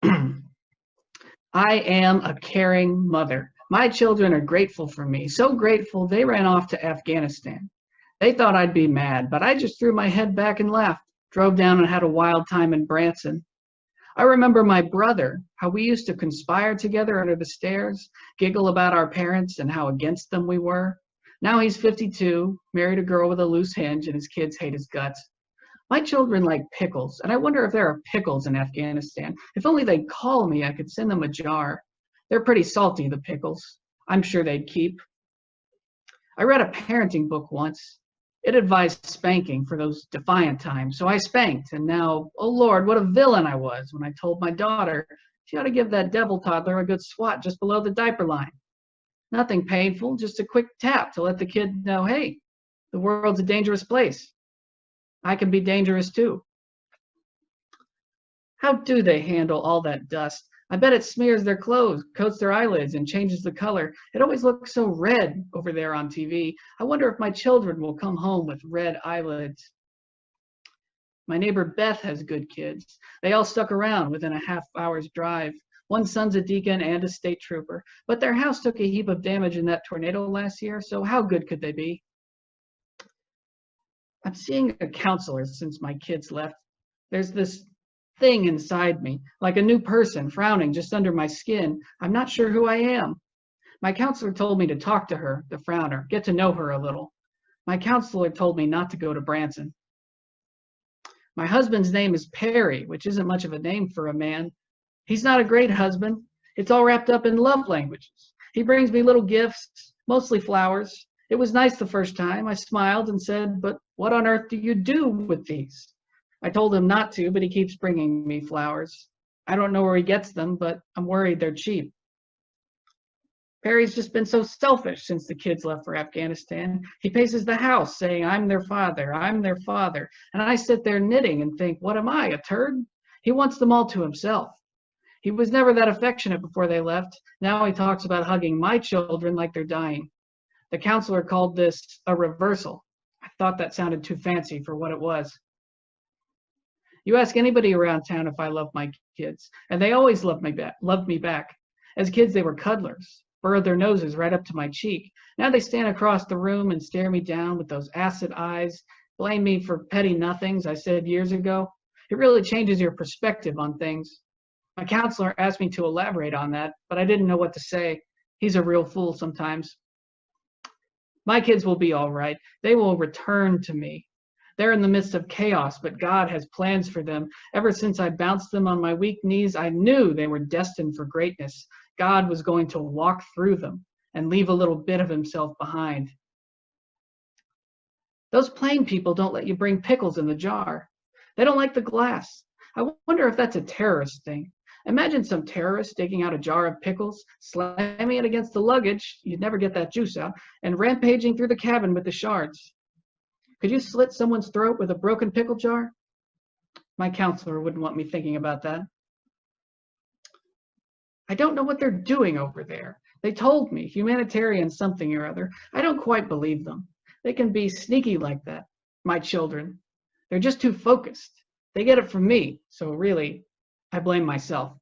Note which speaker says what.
Speaker 1: I am a caring mother. My children are grateful for me, so grateful they ran off to Afghanistan. They thought I'd be mad, but I just threw my head back and laughed, drove down and had a wild time in Branson. I remember my brother, how we used to conspire together under the stairs, giggle about our parents and how against them we were. Now he's 52, married a girl with a loose hinge, and his kids hate his guts. My children like pickles, and I wonder if there are pickles in Afghanistan. If only they'd call me, I could send them a jar. They're pretty salty, the pickles. I'm sure they'd keep. I read a parenting book once. It advised spanking for those defiant times, so I spanked, and now, oh Lord, what a villain I was when I told my daughter she ought to give that devil toddler a good swat just below the diaper line. Nothing painful, just a quick tap to let the kid know, hey, the world's a dangerous place. I can be dangerous too. How do they handle all that dust? I bet it smears their clothes, coats their eyelids, and changes the color. It always looks so red over there on TV. I wonder if my children will come home with red eyelids. My neighbor Beth has good kids. They all stuck around within a half-hour's drive. One son's a deacon and a state trooper, but their house took a heap of damage in that tornado last year, so how good could they be? I'm seeing a counselor since my kids left. There's this thing inside me, like a new person frowning just under my skin. I'm not sure who I am. My counselor told me to talk to her, the frowner, get to know her a little. My counselor told me not to go to Branson. My husband's name is Perry, which isn't much of a name for a man. He's not a great husband. It's all wrapped up in love languages. He brings me little gifts, mostly flowers. It was nice the first time. I smiled and said, but what on earth do you do with these? I told him not to, but he keeps bringing me flowers. I don't know where he gets them, but I'm worried they're cheap. Perry's just been so selfish since the kids left for Afghanistan. He paces the house saying, I'm their father, I'm their father. And I sit there knitting and think, what am I, a turd? He wants them all to himself. He was never that affectionate before they left. Now he talks about hugging my children like they're dying. The counselor called this a reversal. I thought that sounded too fancy for what it was. You ask anybody around town if I love my kids, and they always loved me back. As kids, they were cuddlers, burrowed their noses right up to my cheek. Now they stand across the room and stare me down with those acid eyes, blame me for petty nothings I said years ago. It really changes your perspective on things. My counselor asked me to elaborate on that, but I didn't know what to say. He's a real fool sometimes. My kids will be all right. They will return to me. They're in the midst of chaos, but God has plans for them. Ever since I bounced them on my weak knees, I knew they were destined for greatness. God was going to walk through them and leave a little bit of himself behind. Those plain people don't let you bring pickles in the jar. They don't like the glass. I wonder if that's a terrorist thing. Imagine some terrorist taking out a jar of pickles, slamming it against the luggage, you'd never get that juice out, and rampaging through the cabin with the shards. Could you slit someone's throat with a broken pickle jar? My counselor wouldn't want me thinking about that. I don't know what they're doing over there. They told me, humanitarian something or other. I don't quite believe them. They can be sneaky like that, my children. They're just too focused. They get it from me, so really, I blame myself.